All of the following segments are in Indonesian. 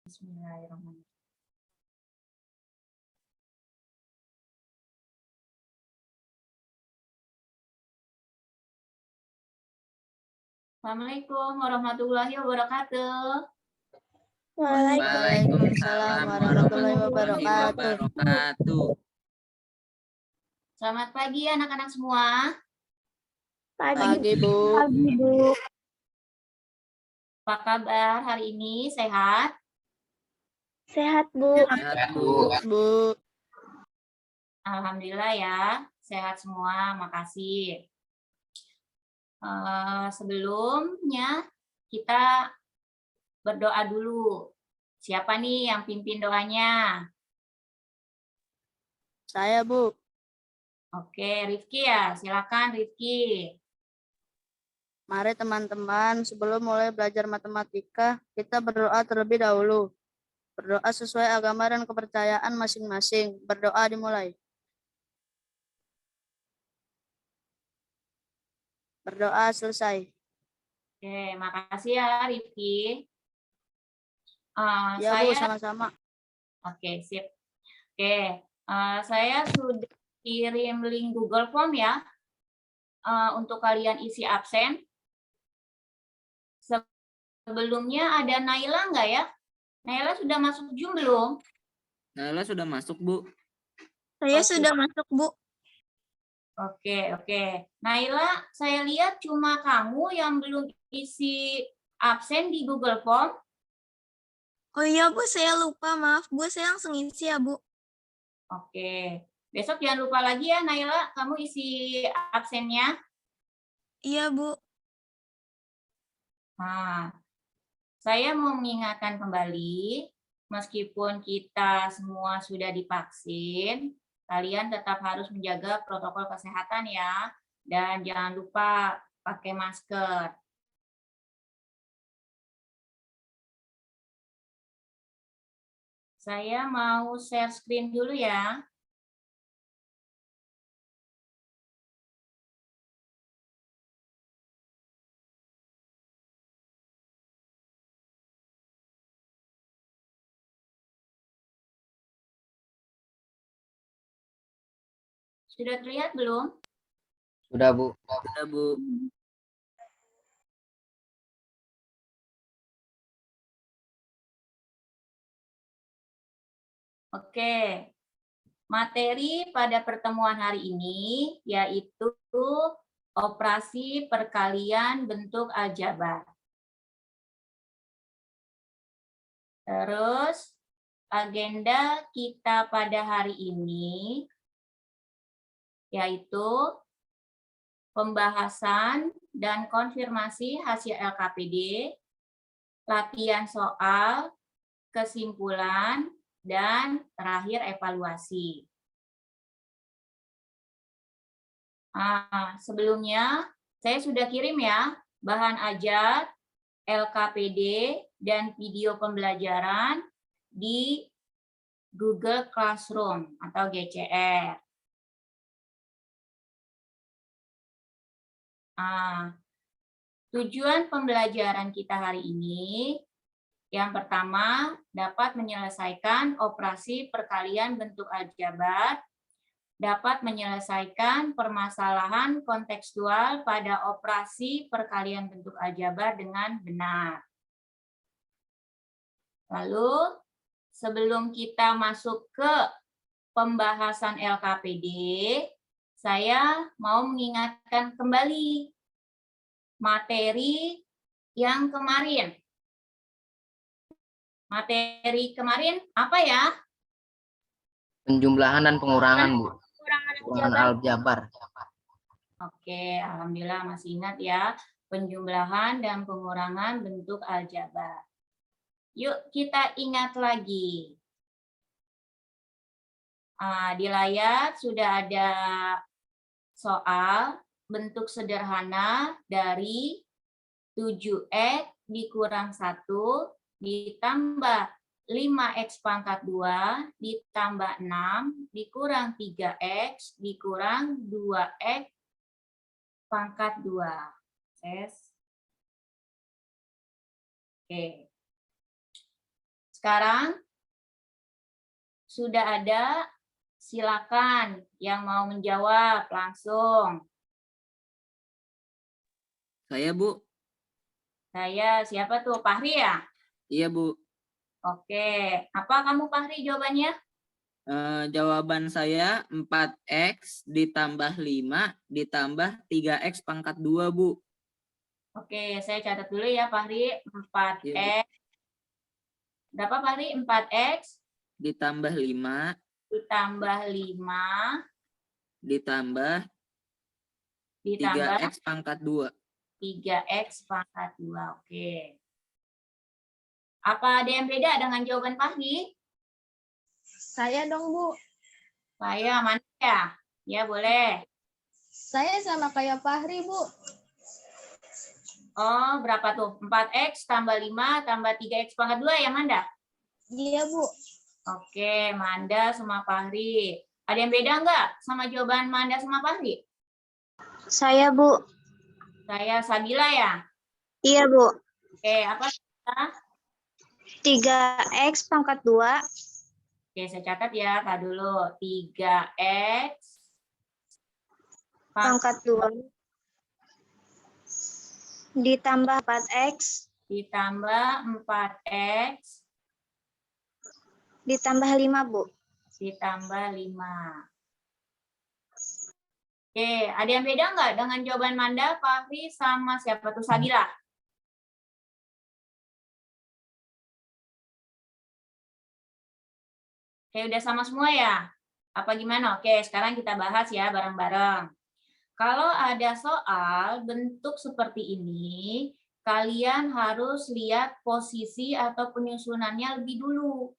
Bismillahirrahmanirrahim. Assalamualaikum warahmatullahi wabarakatuh. Waalaikumsalam warahmatullahi wabarakatuh. Selamat pagi anak-anak semua. Pagi, Bu. Pagi, Bu. Apa kabar hari ini? Sehat? Sehat, Bu. Bu. Alhamdulillah ya, sehat semua. Makasih. Sebelumnya kita berdoa dulu. Siapa nih yang pimpin doanya? Saya, Bu. Oke, Rifki ya. Silakan Rifki. Mari teman-teman, sebelum mulai belajar matematika, kita berdoa terlebih dahulu. Berdoa sesuai agama dan kepercayaan masing-masing. Berdoa dimulai. Berdoa selesai. Oke, makasih ya Rifki. Ya, Bu, sama-sama. Oke, sip. Oke, saya sudah kirim link Google Form ya untuk kalian isi absen. Sebelumnya ada Naila nggak ya? Naila sudah masuk Zoom belum? Naila sudah masuk, Bu. Saya sudah masuk, Bu. Oke. Naila, saya lihat cuma kamu yang belum isi absen di Google Form. Oh iya, Bu, saya lupa. Maaf, Bu, saya langsung isi ya, Bu. Oke. Besok jangan lupa lagi ya, Naila, kamu isi absennya. Iya, Bu. Nah, saya mau mengingatkan kembali, meskipun kita semua sudah divaksin, kalian tetap harus menjaga protokol kesehatan ya, dan jangan lupa pakai masker. Saya mau share screen dulu ya. Sudah terlihat belum? Sudah, Bu. Sudah, Bu. Oke. Materi pada pertemuan hari ini yaitu operasi perkalian bentuk aljabar. Terus agenda kita pada hari ini yaitu pembahasan dan konfirmasi hasil LKPD, latihan soal, kesimpulan, dan terakhir evaluasi. Sebelumnya saya sudah kirim ya bahan ajar, LKPD, dan video pembelajaran di Google Classroom atau GCR. Tujuan pembelajaran kita hari ini, yang pertama, dapat menyelesaikan operasi perkalian bentuk aljabar, dapat menyelesaikan permasalahan kontekstual pada operasi perkalian bentuk aljabar dengan benar. Lalu, sebelum kita masuk ke pembahasan LKPD, saya mau mengingatkan kembali materi yang kemarin. Materi kemarin apa ya? Penjumlahan dan pengurangan, Bu. Pengurangan aljabar. Oke, alhamdulillah masih ingat ya. Penjumlahan dan pengurangan bentuk aljabar. Yuk kita ingat lagi. Di layar sudah ada soal bentuk sederhana dari 7x dikurang 1 ditambah 5x pangkat 2 ditambah 6 dikurang 3x dikurang 2x pangkat 2. Oke. Sekarang sudah ada, silakan yang mau menjawab langsung. Saya, Bu. Saya siapa tuh? Fahri ya? Iya, Bu. Oke. Apa kamu Fahri jawabannya? Jawaban saya 4X ditambah 5 ditambah 3X pangkat 2, Bu. Oke, saya catat dulu ya Fahri. 4X. Iya, Berapa Fahri? 4X ditambah 5 ditambah 5 ditambah 3X pangkat 2. 3X pangkat 2. Oke. Apa ada yang beda dengan jawaban Fahri? Saya dong, Bu. Saya mana ya? Ya boleh. Saya sama kayak Fahri, Bu. Oh, berapa tuh? 4X tambah 5 tambah 3X pangkat 2 ya, Manda? Iya, Bu. Oke, Manda sama Fahri. Ada yang beda nggak sama jawaban Manda sama Fahri? Saya, Bu. Saya Sabila ya? Iya, Bu. Oke, apa? 3X pangkat 2 Oke, saya catat ya, Kak dulu. 3X pangkat 2 ditambah 4X ditambah 4X ditambah 5, Bu. ditambah 5. Oke, ada yang beda nggak dengan jawaban Manda, Fahri, sama siapa tuh Sabila? Oke, udah sama semua ya? Apa gimana? Oke, sekarang kita bahas ya bareng-bareng. Kalau ada soal bentuk seperti ini, kalian harus lihat posisi atau penyusunannya lebih dulu.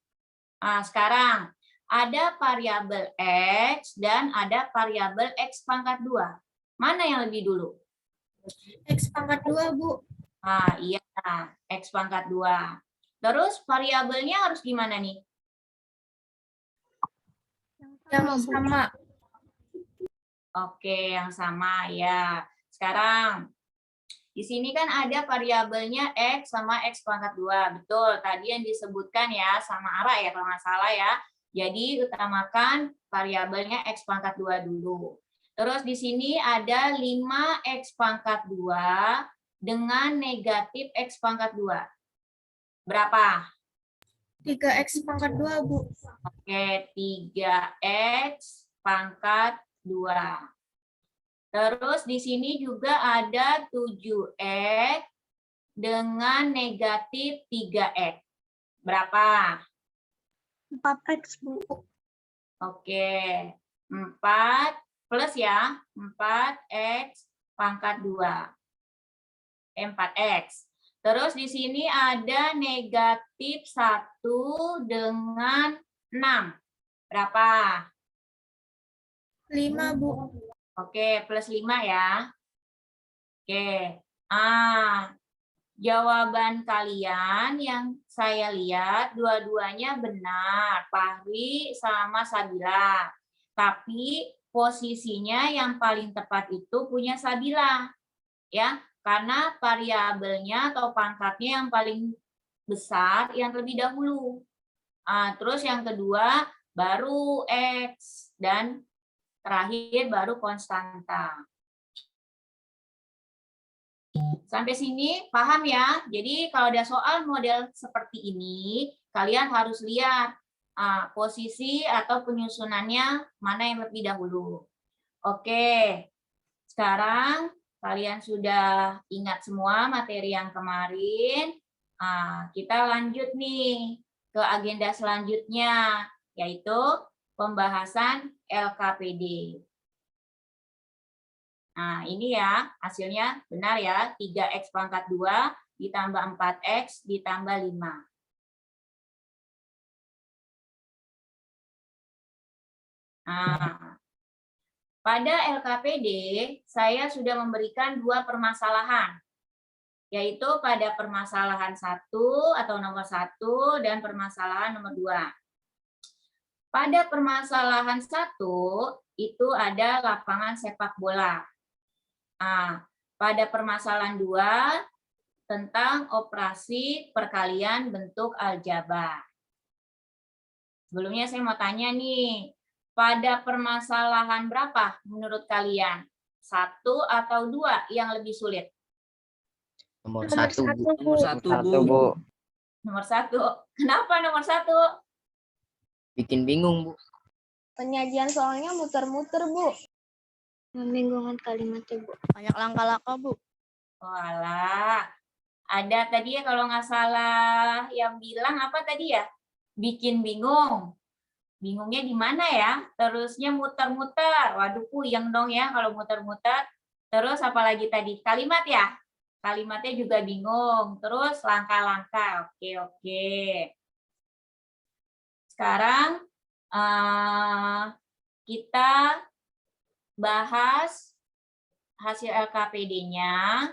Nah, sekarang ada variabel X dan ada variabel X pangkat 2. Mana yang lebih dulu? X pangkat 2, Bu. Nah, iya, X pangkat 2. Terus variabelnya harus gimana nih? Yang sama. Oke, yang sama ya. Sekarang di sini kan ada variabelnya X sama X pangkat 2. Betul, tadi yang disebutkan ya sama Ara ya kalau nggak salah ya. Jadi utamakan variabelnya X pangkat 2 dulu. Terus di sini ada 5X pangkat 2 dengan negatif X pangkat 2. Berapa? 3X pangkat 2, Bu. Oke, 3X pangkat 2. Terus di sini juga ada 7X dengan negatif 3X. Berapa? 4X, Bu. Oke, 4 plus ya, 4X pangkat 2. 4X. Terus di sini ada negatif 1 dengan 6. Berapa? 5, Bu. Oke, plus 5 ya. Oke. Jawaban kalian yang saya lihat dua-duanya benar, Fahri sama Sabila. Tapi posisinya yang paling tepat itu punya Sabila. Ya, karena variabelnya atau pangkatnya yang paling besar yang terlebih dahulu. Terus yang kedua baru X dan terakhir baru konstanta. Sampai sini paham ya? Jadi kalau ada soal model seperti ini, kalian harus lihat posisi atau penyusunannya mana yang lebih dahulu. Oke, sekarang kalian sudah ingat semua materi yang kemarin. Kita lanjut nih ke agenda selanjutnya, yaitu pembahasan LKPD. Nah, ini ya hasilnya benar ya, 3X pangkat 2 ditambah 4X ditambah 5. Nah, pada LKPD saya sudah memberikan 2 permasalahan, yaitu pada permasalahan 1 atau nomor 1 dan permasalahan nomor 2. Pada permasalahan 1 itu ada lapangan sepak bola. Pada permasalahan 2 tentang operasi perkalian bentuk aljabar. Sebelumnya saya mau tanya nih, pada permasalahan berapa menurut kalian? 1 atau 2 yang lebih sulit? Nomor Nomor 1, Bu. satu, Nomor Bu. 1, Satu, Bu. Bu. Nomor 1. Kenapa nomor 1? Bikin bingung, Bu. Penyajian soalnya muter-muter, Bu. Membingungkan kalimatnya, Bu. Banyak langkah-langkah, Bu. Walah, ada tadi ya kalau nggak salah yang bilang apa tadi ya? Bikin bingung. Bingungnya di mana ya? Terusnya muter-muter. Waduh, puyeng dong ya kalau muter-muter. Terus apalagi tadi? Kalimat ya? Kalimatnya juga bingung. Terus langkah-langkah. Oke. Sekarang kita bahas hasil LKPD-nya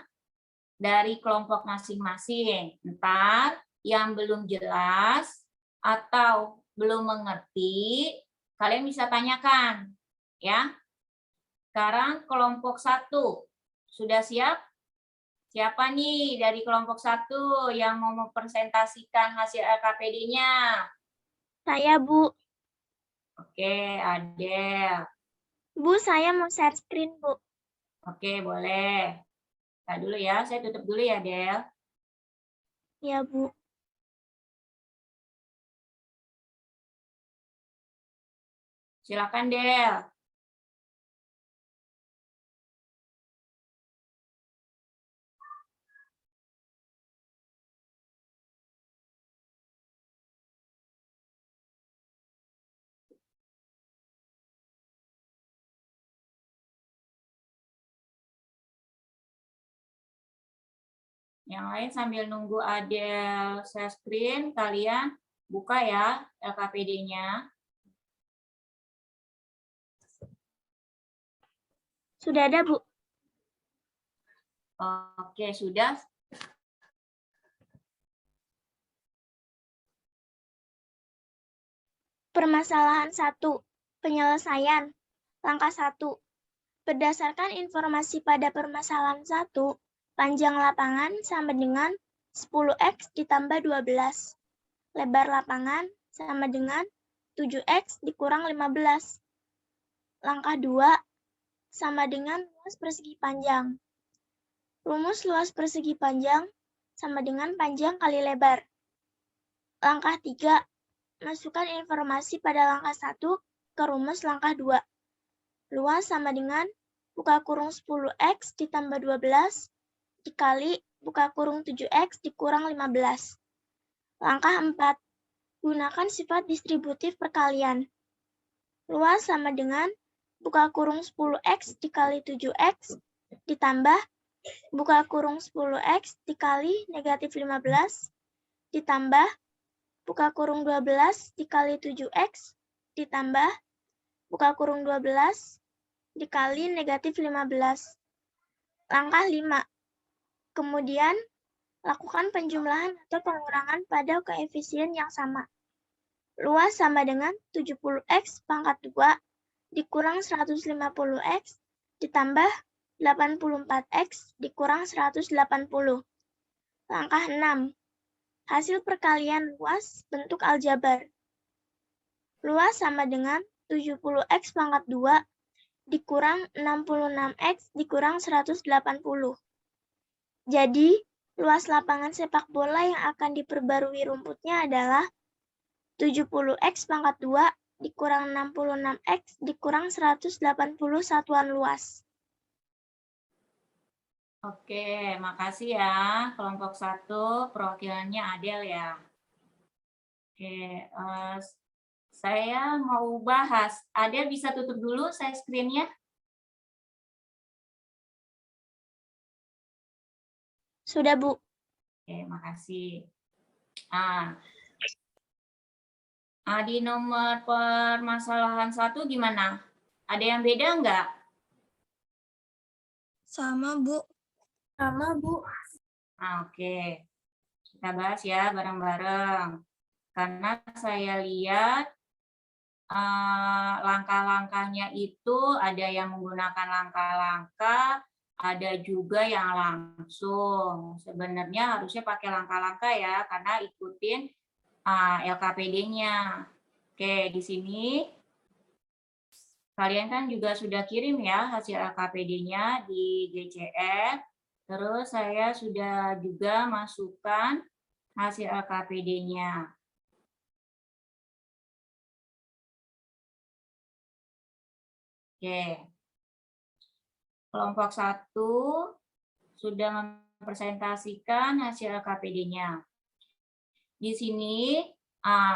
dari kelompok masing-masing. Ntar yang belum jelas atau belum mengerti, kalian bisa tanyakan. Ya. Sekarang kelompok 1. Sudah siap? Siapa nih dari kelompok 1 yang mau mempresentasikan hasil LKPD-nya? Saya, Bu. Oke, Adel. Bu, saya mau share screen, Bu. Oke, boleh. Nah, dulu ya, saya tutup dulu ya, Del. Ya, Bu. Silakan, Del. Yang lain sambil nunggu Adel share screen, kalian buka ya LKPD-nya. Sudah ada, Bu. Oke, sudah. Permasalahan 1. Penyelesaian. Langkah 1. Berdasarkan informasi pada permasalahan 1, panjang lapangan sama dengan 10x ditambah 12. Lebar lapangan sama dengan 7x dikurang 15. Langkah 2 sama dengan luas persegi panjang. Rumus luas persegi panjang sama dengan panjang kali lebar. Langkah 3. Masukkan informasi pada langkah 1 ke rumus langkah 2. Luas sama dengan buka kurung 10x ditambah 12 dikali buka kurung 7x dikurang 15. Langkah 4. Gunakan sifat distributif perkalian. Luas sama dengan buka kurung 10x dikali 7x ditambah buka kurung 10x dikali negatif 15 ditambah buka kurung 12 dikali 7x ditambah buka kurung 12 dikali negatif 15. Langkah 5. Kemudian, lakukan penjumlahan atau pengurangan pada koefisien yang sama. Luas sama dengan 70x pangkat 2 dikurang 150x ditambah 84x dikurang 180. Langkah 6. Hasil perkalian luas bentuk aljabar. Luas sama dengan 70x pangkat 2 dikurang 66x dikurang 180. Jadi, luas lapangan sepak bola yang akan diperbarui rumputnya adalah 70x pangkat 2 dikurang 66x dikurang 180 satuan luas. Oke, makasih ya. Kelompok 1 perwakilannya Adel ya. Oke, saya mau bahas. Adel bisa tutup dulu share screen-nya? Sudah, Bu. Oke, makasih. Di nomor permasalahan 1 gimana? Ada yang beda enggak? Sama, Bu. Sama, Bu. Oke. Kita bahas ya bareng-bareng. Karena saya lihat langkah-langkahnya itu ada yang menggunakan langkah-langkah, ada juga yang langsung. Sebenarnya harusnya pakai langkah-langkah ya, karena ikutin LKPD-nya. Oke, di sini kalian kan juga sudah kirim ya hasil LKPD-nya di GCR. Terus saya sudah juga masukkan hasil LKPD-nya. Oke. Kelompok 1 sudah mempresentasikan hasil LKPD-nya. Di sini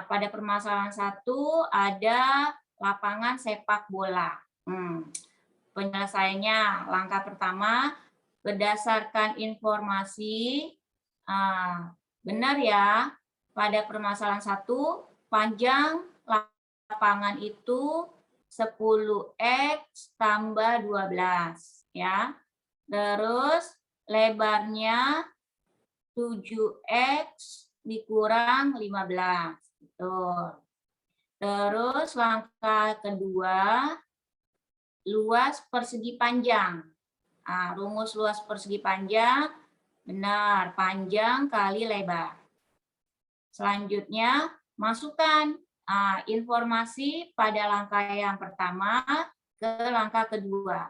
pada permasalahan 1 ada lapangan sepak bola. Penyelesaiannya, langkah pertama, berdasarkan informasi, benar ya, pada permasalahan 1, panjang lapangan itu 10x tambah 12, ya. Terus lebarnya 7x dikurang 15. Betul. Terus langkah kedua, luas persegi panjang. Rumus luas persegi panjang, benar, panjang kali lebar. Selanjutnya, masukkan informasi pada langkah yang pertama ke langkah kedua.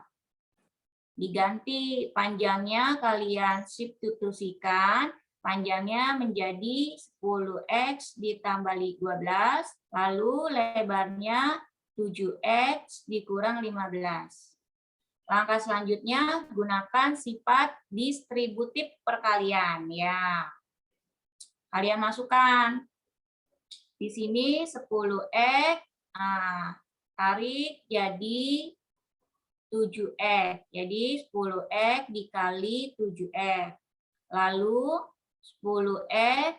Diganti panjangnya, kalian substitusikan, panjangnya menjadi 10x ditambah 12, lalu lebarnya 7x dikurang 15. Langkah selanjutnya, gunakan sifat distributif perkalian. Ya, kalian masukkan. Di sini 10x, tarik jadi 7x. Jadi 10x dikali 7x. Lalu 10x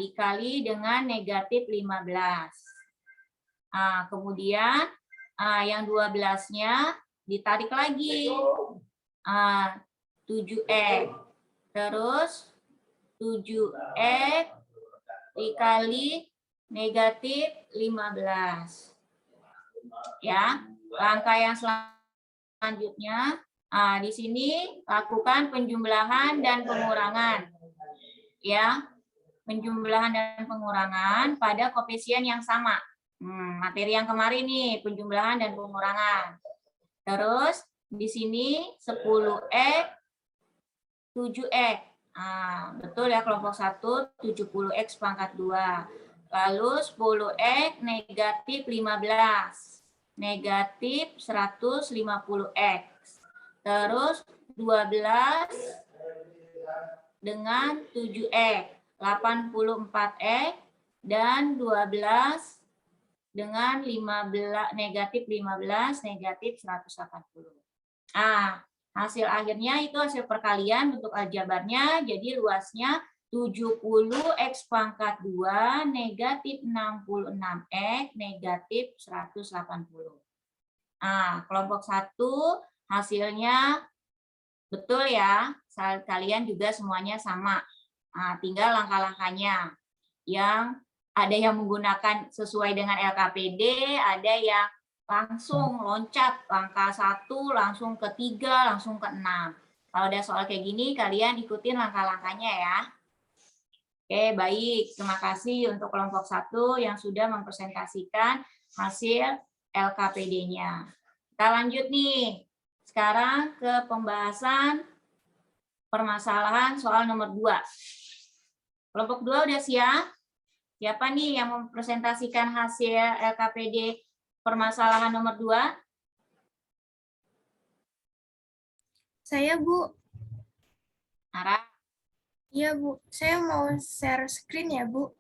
dikali dengan negatif 15. Kemudian yang 12-nya ditarik lagi 7x. Terus 7x dikali negatif 15. Ya, langkah yang selanjutnya, di sini lakukan penjumlahan dan pengurangan. Ya, penjumlahan dan pengurangan pada koefisien yang sama. Materi yang kemarin nih, penjumlahan dan pengurangan. Terus di sini 10x, 7x. Betul ya, kelompok 1 70x pangkat 2. Lalu 10x negatif 15. Negatif 150x. Terus 12 dengan 7x, 84x, dan 12 dengan 15, negatif 15, negatif 180. Hasil akhirnya itu hasil perkalian bentuk aljabarnya, jadi luasnya 70x pangkat 2 negatif 66x negatif 180. Kelompok 1 hasilnya betul ya, kalian juga semuanya sama. Tinggal langkah-langkahnya. Yang ada yang menggunakan sesuai dengan LKPD, ada yang langsung loncat langkah 1 langsung ke 3 langsung ke 6. Kalau ada soal kayak gini kalian ikutin langkah-langkahnya ya. Oke, baik. Terima kasih untuk kelompok 1 yang sudah mempresentasikan hasil LKPD-nya. Kita lanjut nih. Sekarang ke pembahasan permasalahan soal nomor 2. Kelompok 2 udah siap? Siapa nih yang mempresentasikan hasil LKPD permasalahan nomor 2? Saya, Bu. Ara? Iya, Bu. Saya mau share screen ya, Bu.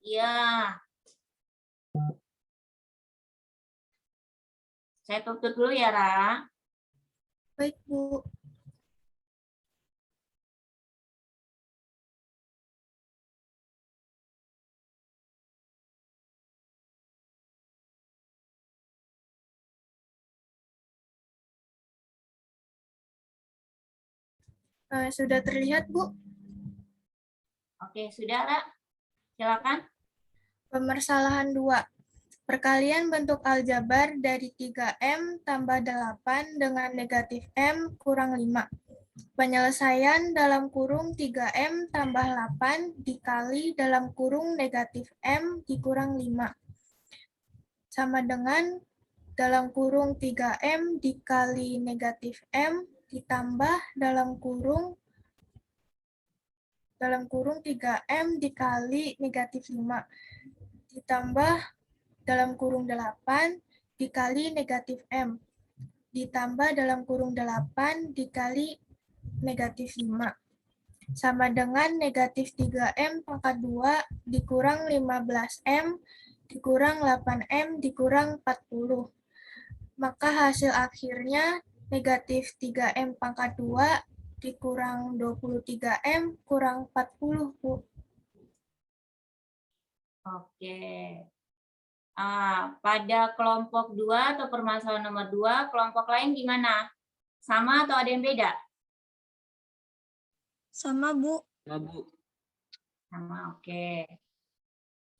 Iya. Saya tutup dulu ya, Ra. Baik, Bu. Sudah terlihat, Bu? Oke, sudah, Ra. Silakan. Permasalahan 2. Perkalian bentuk aljabar dari 3M tambah 8 dengan negatif M kurang 5. Penyelesaian dalam kurung 3M tambah 8 dikali dalam kurung negatif M dikurang 5. Sama dengan dalam kurung 3M dikali negatif M ditambah dalam kurung 3M dikali negatif 5 ditambah dalam kurung 8 dikali negatif M ditambah dalam kurung 8 dikali negatif 5 sama dengan negatif 3M pangkat 2 dikurang 15M dikurang 8M dikurang 40. Maka hasil akhirnya negatif 3M pangkat 2 dikurang 23M kurang 40, Bu. Oke. Pada kelompok 2 atau permasalahan nomor 2, kelompok lain gimana? Sama atau ada yang beda? Sama, Bu. Sama, Bu. Sama, oke.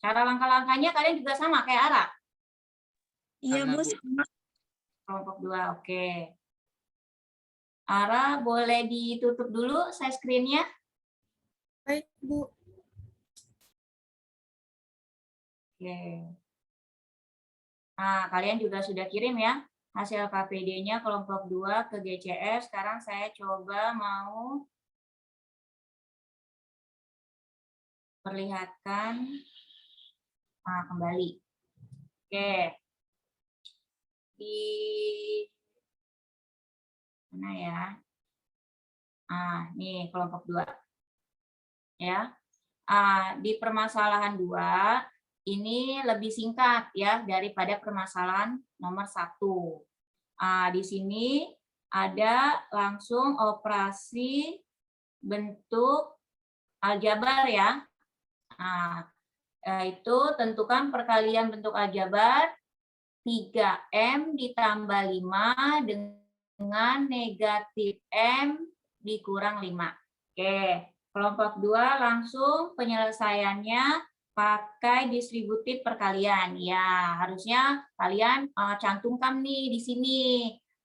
Cara langkah-langkahnya kalian juga sama kayak Ara? Iya, Sama, Bu. Bu. Sama. Kelompok 2, oke. Ara, boleh ditutup dulu share screen-nya? Baik, Bu. Oke. Kalian juga sudah kirim ya hasil KPD-nya kelompok 2 ke GCS. Sekarang saya coba mau perlihatkan kembali. Oke. Di mana ya? Nih kelompok 2. Ya. Di permasalahan 2 ini lebih singkat ya daripada permasalahan nomor 1. Di sini ada langsung operasi bentuk aljabar ya. Itu tentukan perkalian bentuk aljabar 3M ditambah 5 dengan negatif M dikurang 5. Oke, kelompok 2 langsung penyelesaiannya pakai distributif perkalian. Ya, harusnya kalian cantumkan nih di sini.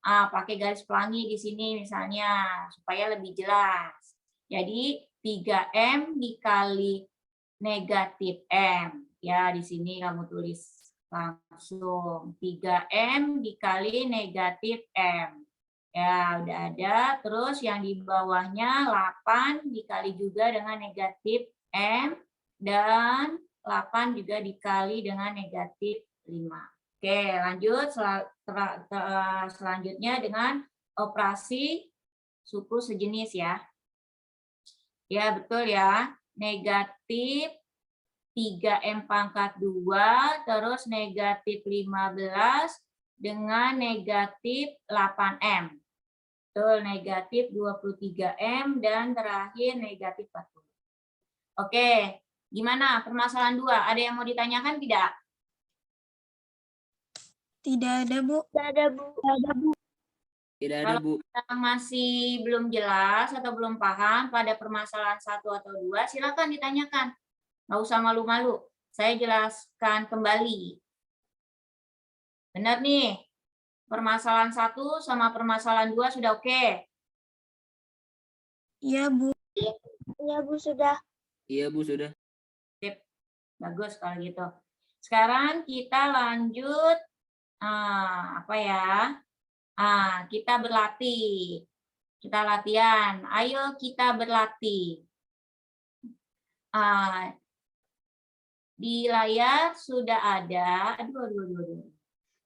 Pakai garis pelangi di sini misalnya supaya lebih jelas. Jadi 3M dikali negatif M. Ya, di sini kamu tulis langsung 3M dikali negatif M. Ya, udah ada. Terus yang di bawahnya 8 dikali juga dengan negatif M. Dan 8 juga dikali dengan negatif 5. Oke, lanjut. Selanjutnya dengan operasi suku sejenis ya. Ya, betul ya. Negatif 3M pangkat 2, terus negatif 15 dengan negatif 8M. Betul, negatif 23M dan terakhir negatif 40. Oke. Gimana permasalahan 2? Ada yang mau ditanyakan tidak? Tidak ada, Bu. Tidak ada, Bu. Tidak ada, Bu. Kalau masih belum jelas atau belum paham pada permasalahan 1 atau 2, silakan ditanyakan. Nggak usah malu-malu. Saya jelaskan kembali. Benar nih? Permasalahan 1 sama permasalahan 2 sudah oke? Iya, Bu. Iya, Bu, sudah. Iya, Bu, sudah. Sip. Bagus kalau gitu. Sekarang kita lanjut kita berlatih. Kita latihan. Ayo kita berlatih. Di layar sudah ada,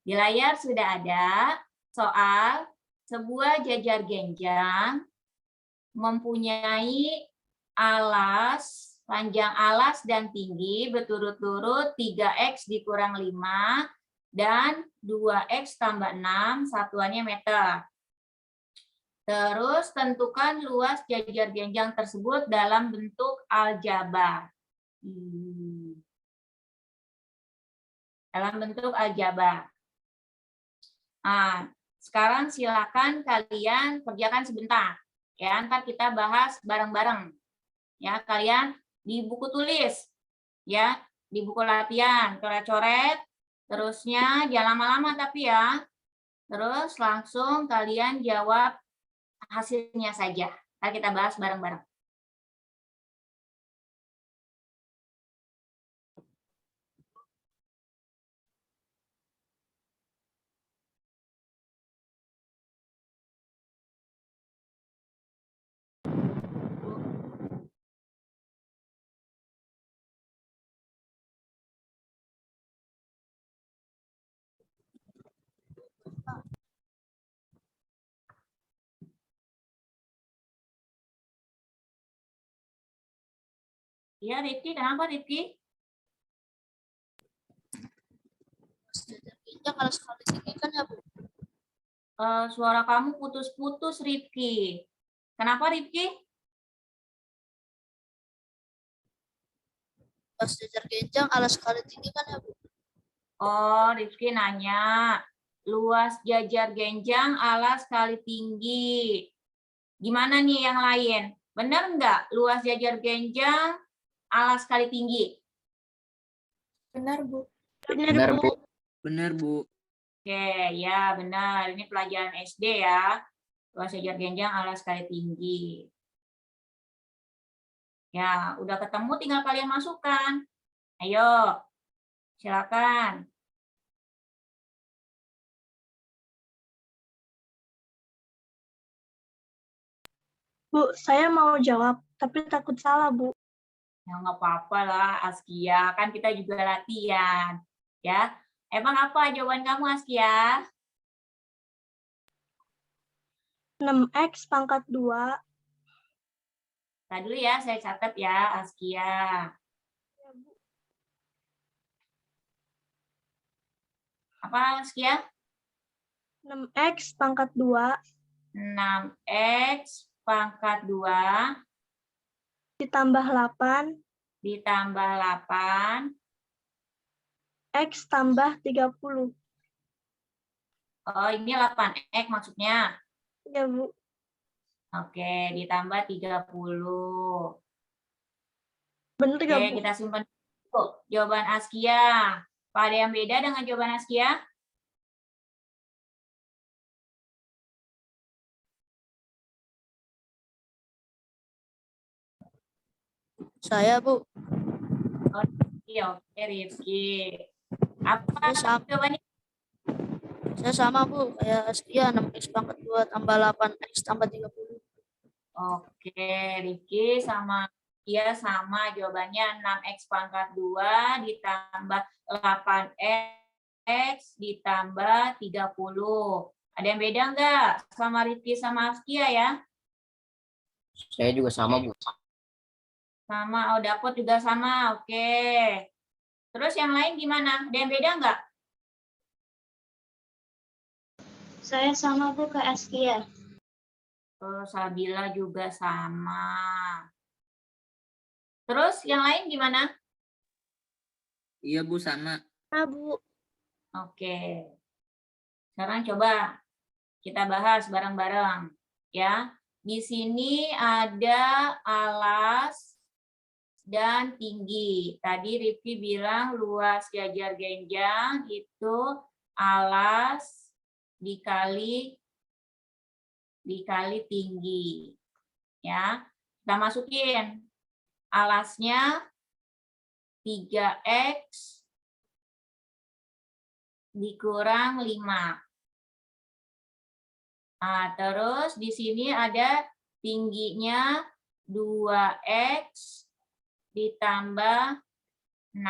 Di layar sudah ada soal sebuah jajar genjang mempunyai alas, panjang alas dan tinggi berturut-turut 3X dikurang 5 dan 2X tambah 6, satuannya meter. Terus tentukan luas jajar genjang tersebut dalam bentuk aljabar. Dalam bentuk aljabar. Sekarang silakan kalian kerjakan sebentar. Ya, ntar kita bahas bareng-bareng. Ya, kalian di buku tulis, ya, di buku latihan, coret-coret, terusnya jangan lama-lama tapi ya. Terus langsung kalian jawab hasilnya saja. Nah, kita bahas bareng-bareng. Ya, Rifki, kenapa Rifki? Jajar genjang alas kali tinggi kan ya Bu? Suara kamu putus-putus, Rifki. Kenapa, Rifki? Pas jajar genjang alas kali tinggi kan ya Bu? Oh, Rifki nanya, luas jajar genjang alas kali tinggi. Gimana nih yang lain? Benar nggak luas jajar genjang alas kali tinggi? Benar, Bu. Benar, Bu. Benar, Bu. Oke, ya benar. Ini pelajaran SD ya. Luas jajar genjang alas kali tinggi. Ya, udah ketemu tinggal kalian masukkan. Ayo, silakan. Bu, saya mau jawab, tapi takut salah, Bu. Ya nggak apa-apa lah, Askia. Kan kita juga latihan. Ya, emang apa jawaban kamu, Askia? 6X pangkat 2. Tadi dulu ya, saya catat ya, Askia. Apa, Askia? 6X pangkat 2 6X pangkat 2 ditambah 8, ditambah 8. X tambah 30. Oh, ini 8X maksudnya. Ya, Bu. Oke, ditambah 30. Benar Oke, nggak, Bu? kita simpan dulu jawaban Askia. Apa ada yang beda dengan jawaban Askia? Saya Bu. Oh, iya, oke, Rifki. Apa Saya sama, jawabannya? saya sama Bu. Kayak Askia 6X pangkat 2 tambah 8X tambah 30. Oke, Rifki sama dia sama jawabannya 6X pangkat 2 ditambah 8X ditambah 30. Ada yang beda nggak sama Rifki sama Askia ya? Saya juga sama, Bu. Sama, oh Dapot juga sama, oke. Terus yang lain gimana? Ada yang beda nggak? Saya sama, Bu, ke Askia. Oh, Sabila juga sama. Terus yang lain gimana? Iya, Bu, sama. Nah, Bu. Oke. Sekarang coba kita bahas bareng-bareng ya. Di sini ada alas dan tinggi. Tadi Rifki bilang luas jajar genjang itu alas dikali tinggi. Ya. Kita masukin alasnya 3X dikurang 5. Nah, terus di sini ada tingginya 2X ditambah 6.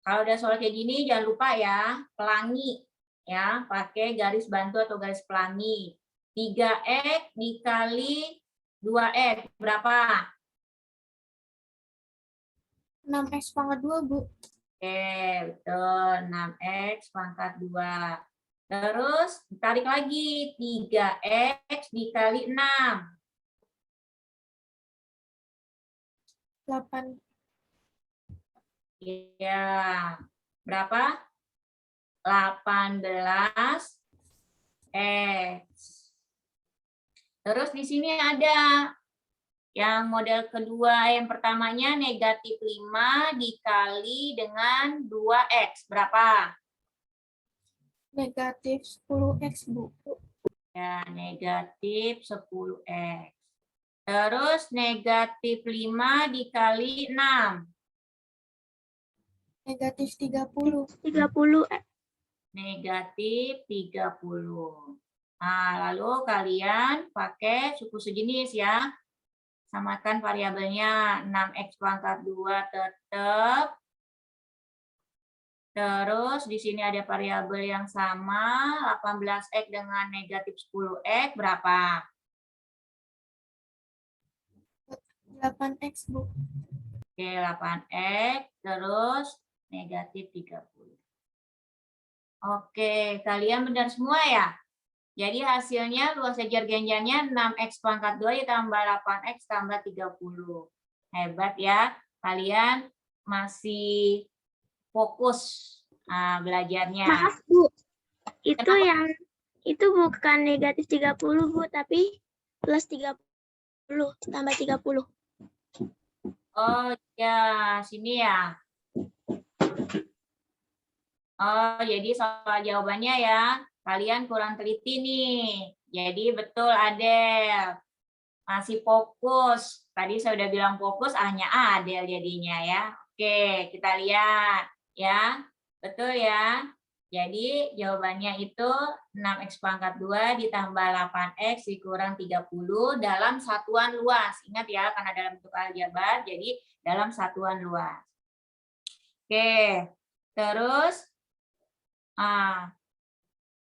Kalau udah soal kayak gini, jangan lupa ya, pelangi. Ya, pakai garis bantu atau garis pelangi. 3X dikali 2X, berapa? 6X pangkat 2, Bu. Oke, betul. 6X pangkat 2. Terus, tarik lagi. 3X dikali 6. 8. Iya. Berapa? 18X. Terus di sini ada yang model kedua, yang pertamanya negatif 5 dikali dengan 2X. Berapa? Negatif 10X, Bu. Ya, negatif 10X. Terus negatif 5 dikali 6. Negatif 30. 30 Negatif 30. Nah, lalu kalian pakai suku sejenis ya. Samakan variabelnya 6X pangkat 2 tetap. Terus di sini ada variabel yang sama, 18X dengan negatif 10X berapa? 8X, Bu. Oke, 8X, terus negatif 30. Oke, kalian benar semua ya? Jadi hasilnya luas sejar genjangnya 6X pangkat 2 ditambah 8X tambah 30. Hebat ya, kalian masih fokus belajarnya. Maaf, Bu. Itu Kenapa? itu bukan negatif 30, Bu, tapi plus 30 tambah 30. Oh ya, sini ya. Oh, jadi soal jawabannya ya, kalian kurang teliti nih. Jadi betul Adel, masih fokus. Tadi saya udah bilang fokus, hanya Adel jadinya ya. Oke, kita lihat ya. Betul ya. Jadi jawabannya itu 6X pangkat 2 ditambah 8X dikurang 30 dalam satuan luas. Ingat ya, karena dalam bentuk aljabar, jadi dalam satuan luas. Oke, terus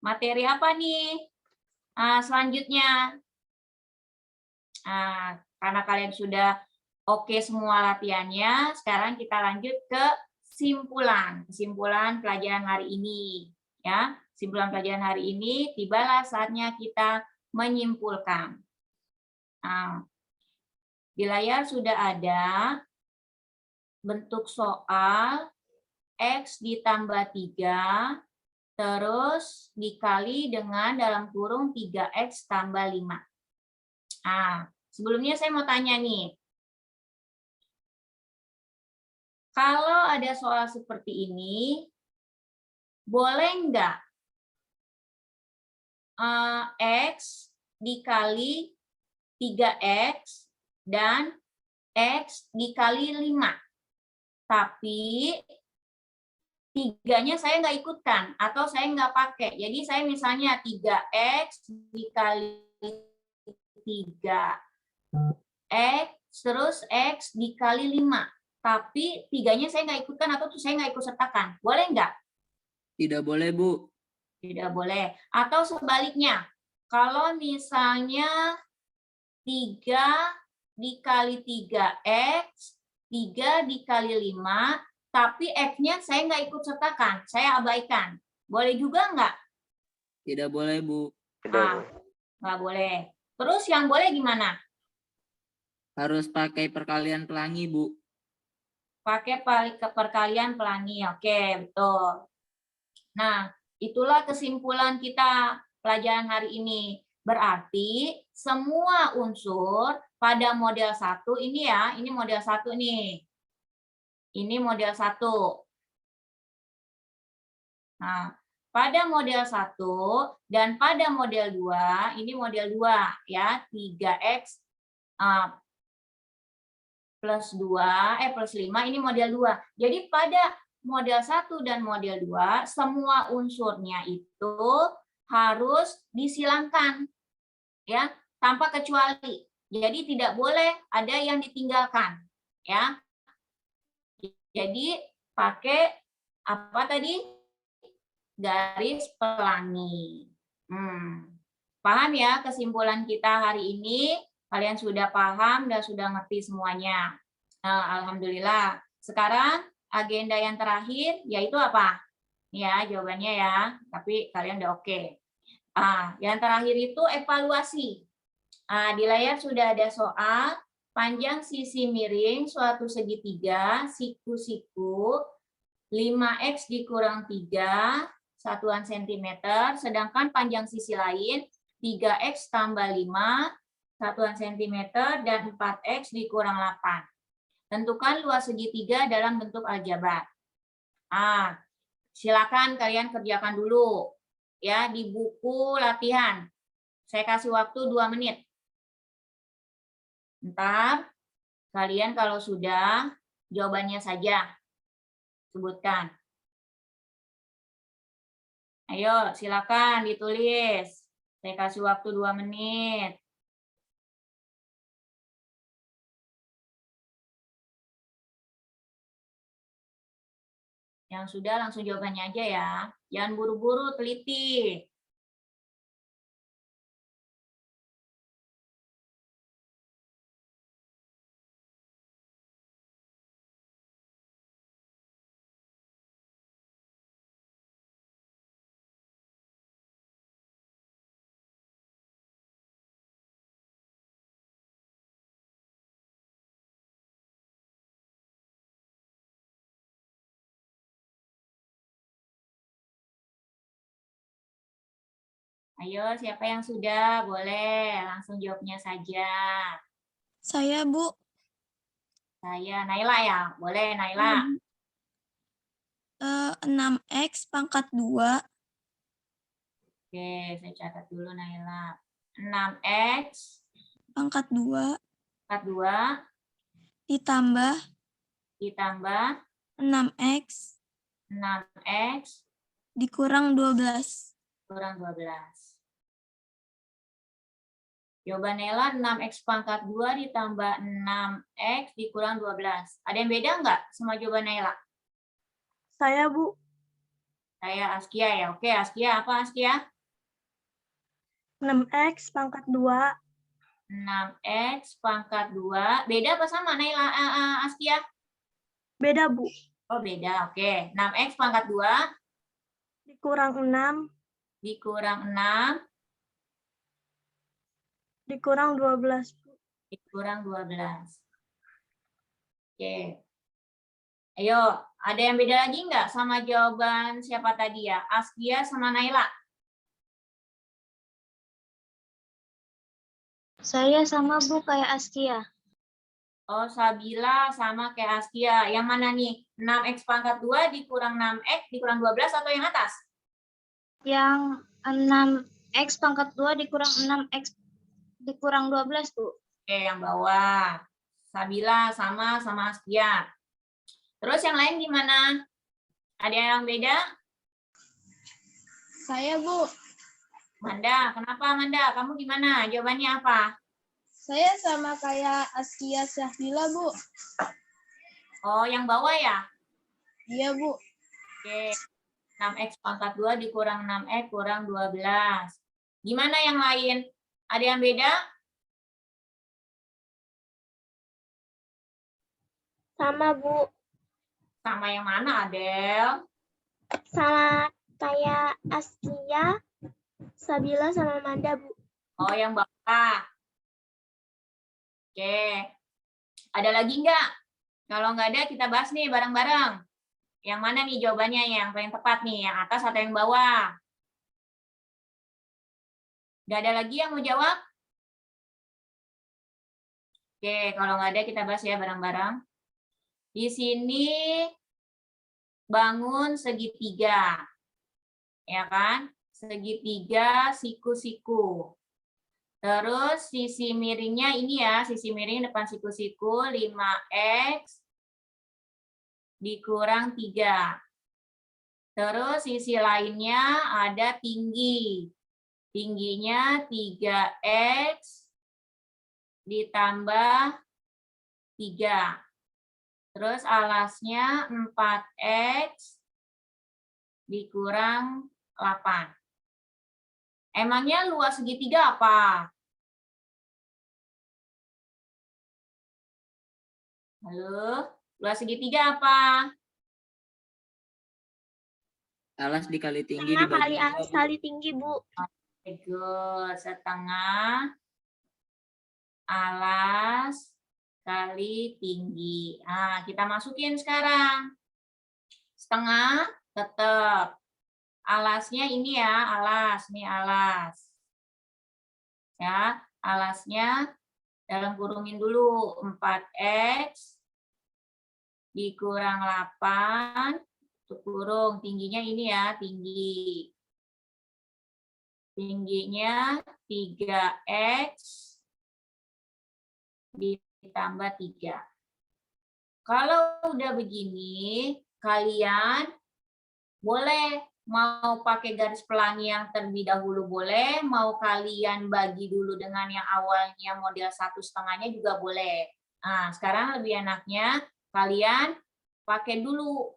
materi apa nih? Selanjutnya, karena kalian sudah oke semua latihannya, sekarang kita lanjut ke kesimpulan pelajaran hari ini. Ya, kesimpulan pelajaran hari ini tibalah saatnya kita menyimpulkan. Di layar sudah ada bentuk soal X ditambah 3 terus dikali dengan dalam kurung 3X tambah 5. Sebelumnya saya mau tanya nih. Kalau ada soal seperti ini, boleh nggak X dikali 3X dan X dikali 5? Tapi 3-nya saya nggak ikutkan atau saya nggak pakai. Jadi saya misalnya 3X dikali 3X terus X dikali 5. Tapi 3-nya saya nggak ikutkan atau saya nggak ikut sertakan. Boleh nggak? Tidak boleh, Bu. Tidak boleh. Atau sebaliknya, kalau misalnya 3 dikali 3X, 3 dikali 5, tapi X-nya saya nggak ikut sertakan, saya abaikan. Boleh juga nggak? Tidak boleh, Bu. Nggak boleh. Terus yang boleh gimana? Harus pakai perkalian pelangi, Bu. Pakai perkalian pelangi. Oke, betul. Nah, itulah kesimpulan kita pelajaran hari ini. Berarti semua unsur pada model 1 ini ya, ini model 1 nih. Ini model 1. Nah, pada model 1 dan pada model 2, ini model 2 ya, 3X plus 2, plus 5, ini model 2. Jadi pada model 1 dan model 2, semua unsurnya itu harus disilangkan ya, tanpa kecuali. Jadi tidak boleh ada yang ditinggalkan ya. Jadi pakai apa tadi? Garis pelangi. Paham ya kesimpulan kita hari ini? Kalian sudah paham dan sudah ngerti semuanya. Alhamdulillah. Sekarang agenda yang terakhir yaitu apa? Ya, jawabannya ya. Tapi kalian udah oke. Yang terakhir itu evaluasi. Di layar sudah ada soal panjang sisi miring suatu segitiga siku-siku 5X dikurang 3 satuan sentimeter, sedangkan panjang sisi lain 3X tambah 5 satuan sentimeter dan 4X dikurang 8. Tentukan luas segitiga dalam bentuk aljabar. Silakan kalian kerjakan dulu. ya di buku latihan. Saya kasih waktu 2 menit. Ntar kalian kalau sudah, jawabannya saja sebutkan. Ayo, silakan ditulis. Saya kasih waktu 2 menit. Yang sudah langsung jawabannya aja ya. Jangan buru-buru, teliti. Ayo, siapa yang sudah? Boleh, langsung jawabnya saja. Saya, Bu. Saya, Naila ya? Boleh, Naila. 6X pangkat 2 Oke, saya catat dulu Naila. 6X pangkat 2 pangkat 2 ditambah ditambah 6X 6X dikurang 12. kurang 12. Jawaban Naila 6X pangkat 2 ditambah 6X dikurang 12. Ada yang beda nggak sama jawaban Naila? Saya, Bu. Saya Askia ya. Oke, Askia apa Askia? 6X pangkat 2 6X pangkat 2. Beda apa sama Naila Askia? beda, Bu. Oh, beda. Oke. 6X pangkat 2 Dikurang 6 dikurang 6 dikurang 12. dikurang 12. Oke. Ayo, ada yang beda lagi nggak sama jawaban siapa tadi ya? Askia sama Naila. Saya sama, Bu, kayak Askia. Oh, Sabila sama kayak Askia. Yang mana nih? 6X pangkat 2 dikurang 6X dikurang 12 atau yang atas? Yang 6X pangkat 2 dikurang 6X dikurang 12, Bu. Oke, yang bawah. Sabila sama Askia. Terus yang lain gimana? Ada yang beda? Saya, Bu. Manda, kenapa Manda? Kamu gimana? Jawabannya apa? Saya sama kayak Askia Syahbila, Bu. Oh, yang bawah ya? Iya, Bu. Oke. 6X pangkat 2 dikurang 6X kurang 12. Gimana yang lain? Ada yang beda? Sama, Bu. Sama yang mana, Adel? Sama kayak Askia, Sabila, sama Manda, Bu. Oh, yang bawah. Oke. Ada lagi nggak? Kalau nggak ada, kita bahas nih bareng-bareng. Yang mana nih jawabannya yang paling tepat nih? Yang atas atau yang bawah? Nggak ada lagi yang mau jawab? Oke, kalau nggak ada, kita bahas ya bareng-bareng. Di sini bangun segitiga. Ya kan? Segitiga siku-siku. Terus sisi miringnya ini ya, sisi miring depan siku-siku 5X dikurang 3. Terus sisi lainnya ada tinggi. Tingginya 3X ditambah 3. Terus alasnya 4X dikurang 8. Emangnya luas segitiga apa? Halo? Luas segitiga apa? Alas dikali tinggi Setengah dibagi kali 2, alas Bu. kali tinggi, Bu. Good. Setengah alas kali tinggi. Nah, kita masukin sekarang. Setengah tetap. Alasnya ini ya, alas. Nih alas. Ya, alasnya dalam kurungin dulu. 4X dikurang 8. Kurung. Tingginya ini ya, tinggi. Tingginya 3X ditambah 3. Kalau udah begini, kalian boleh mau pakai garis pelangi yang terlebih dahulu boleh, mau kalian bagi dulu dengan yang awalnya model 1,5-nya juga boleh. Nah, sekarang lebih enaknya kalian pakai dulu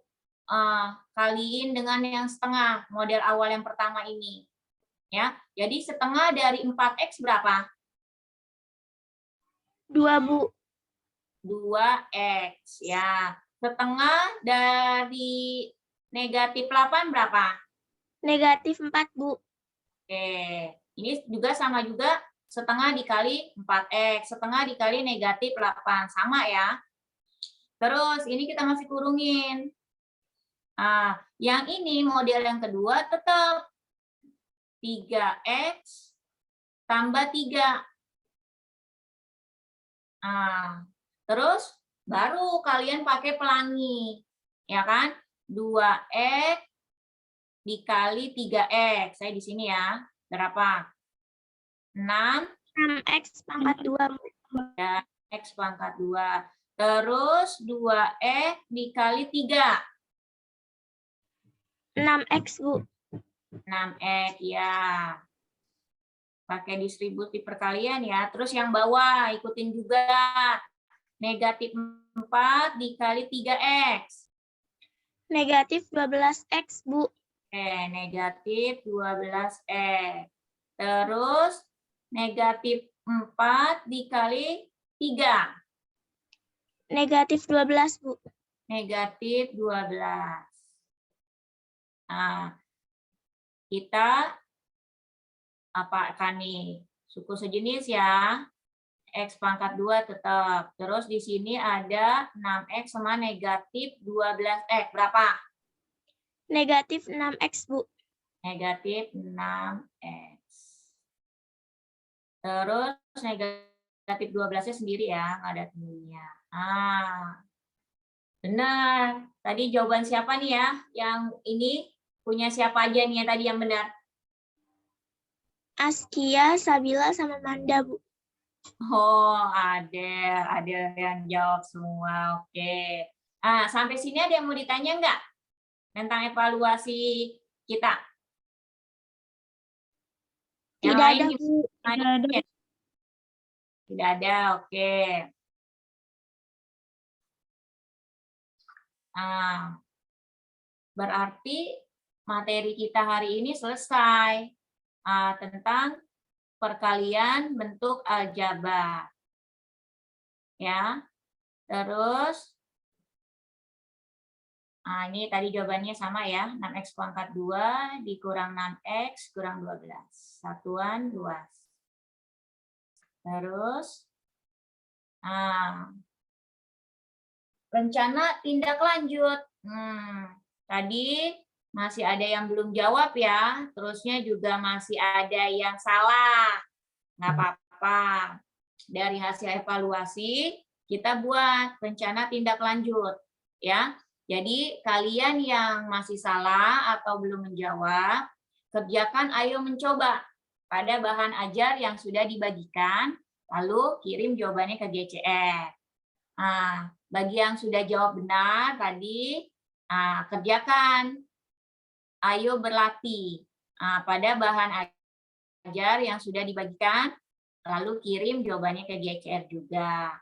kaliin dengan yang setengah, model awal yang pertama ini. Ya, jadi setengah dari 4X berapa? 2, Bu. 2X, ya. Setengah dari negatif 8 berapa? Negatif 4, Bu. Oke, ini juga sama juga setengah dikali 4X, setengah dikali negatif 8, sama ya. Terus ini kita masih kurungin. Nah, yang ini model yang kedua tetap 3X tambah 3. Nah, terus baru kalian pakai pelangi, ya kan? 2X dikali 3X. Saya di sini ya. Berapa? 6. 6X pangkat 2, Bu. Ya, X pangkat 2. Terus 2X dikali 3. 6X, Bu. 6X, ya. Pakai distributif perkalian ya. Terus yang bawah, ikutin juga. Negatif 4 dikali 3X. Negatif 12X, Bu. Oke, negatif 12X. Terus negatif 4 dikali 3. Negatif 12, Bu. Negatif 12. Nah, kita apakan nih? Suku sejenis ya. X pangkat 2 tetap. Terus di sini ada 6X sama negatif 12X. Berapa? Negatif 6X, Bu. Negatif 6X. Terus negatif 12-nya sendiri ya, nggak ada temunya. Benar. Tadi jawaban siapa nih ya? Yang ini punya siapa aja nih ya tadi yang benar? Askia, Sabila, sama Manda, Bu. Oh, ada yang jawab semua. Oke. Sampai sini ada yang mau ditanya nggak tentang evaluasi kita? Yang Tidak lain ada, gimana? Bu. Tidak ada. Tidak ada, oke. Berarti materi kita hari ini selesai tentang perkalian bentuk aljabar. Ya. Terus ini tadi jawabannya sama ya, 6X pangkat 2 dikurang 6X kurang 12. Satuan luas. Terus rencana tindak lanjut. Tadi masih ada yang belum jawab ya, terusnya juga masih ada yang salah. Nggak apa-apa. Dari hasil evaluasi, kita buat rencana tindak lanjut. Ya. Jadi kalian yang masih salah atau belum menjawab, kerjakan ayo mencoba pada bahan ajar yang sudah dibagikan, lalu kirim jawabannya ke GCR. Bagi yang sudah jawab benar tadi, kerjakan. Ayo berlatih pada bahan ajar yang sudah dibagikan, lalu kirim jawabannya ke GCR juga.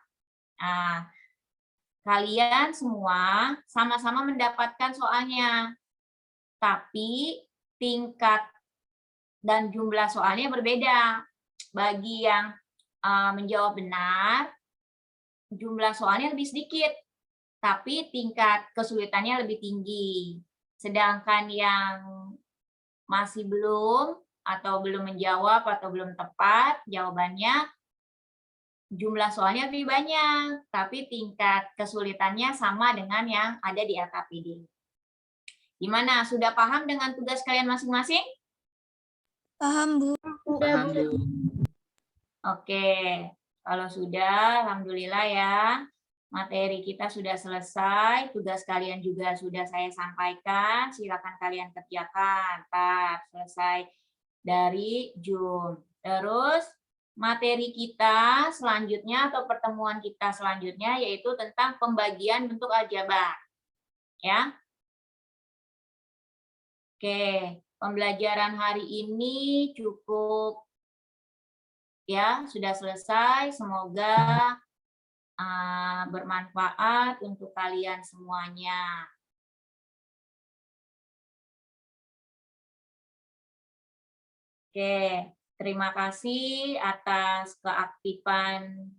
Kalian semua sama-sama mendapatkan soalnya, tapi tingkat dan jumlah soalnya berbeda. Bagi yang menjawab benar, jumlah soalnya lebih sedikit, tapi tingkat kesulitannya lebih tinggi. Sedangkan yang masih belum atau belum menjawab atau belum tepat jawabannya, jumlah soalnya lebih banyak, tapi tingkat kesulitannya sama dengan yang ada di LKPD. Gimana? Sudah paham dengan tugas kalian masing-masing? Paham, Bu. Paham, Bu. Oke, kalau sudah, alhamdulillah ya. Materi kita sudah selesai, tugas kalian juga sudah saya sampaikan, silakan kalian kerjakan. Selesai dari Zoom. Terus materi kita selanjutnya atau pertemuan kita selanjutnya yaitu tentang pembagian bentuk aljabar. Ya. Oke, pembelajaran hari ini cukup ya, sudah selesai. Semoga bermanfaat untuk kalian semuanya. Oke, terima kasih atas keaktifan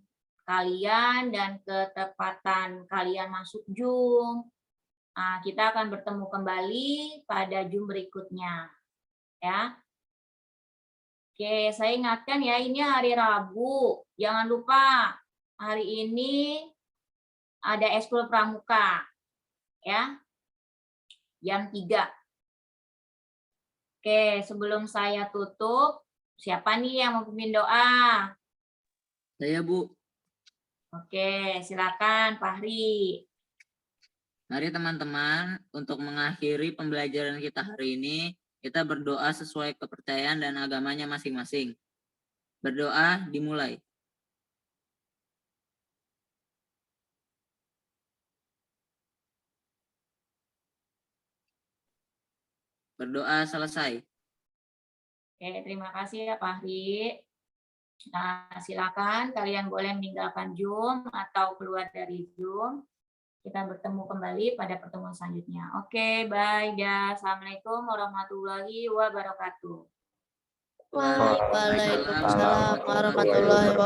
kalian dan ketepatan kalian masuk Zoom. Kita akan bertemu kembali pada Zoom berikutnya. Ya. Oke, saya ingatkan ya, ini hari Rabu. Jangan lupa, hari ini ada ekskul pramuka. Ya. Jam 3. Oke, sebelum saya tutup, siapa nih yang mau pimpin doa? Saya, Bu. Oke, silakan Fahri. Mari teman-teman, untuk mengakhiri pembelajaran kita hari ini, kita berdoa sesuai kepercayaan dan agamanya masing-masing. Berdoa dimulai. Berdoa selesai. Oke, terima kasih ya Fahri. Nah, silakan kalian boleh meninggalkan Zoom atau keluar dari Zoom. Kita bertemu kembali pada pertemuan selanjutnya. Oke, bye. Dah. Assalamualaikum warahmatullahi wabarakatuh. Waalaikumsalam warahmatullahi wabarakatuh.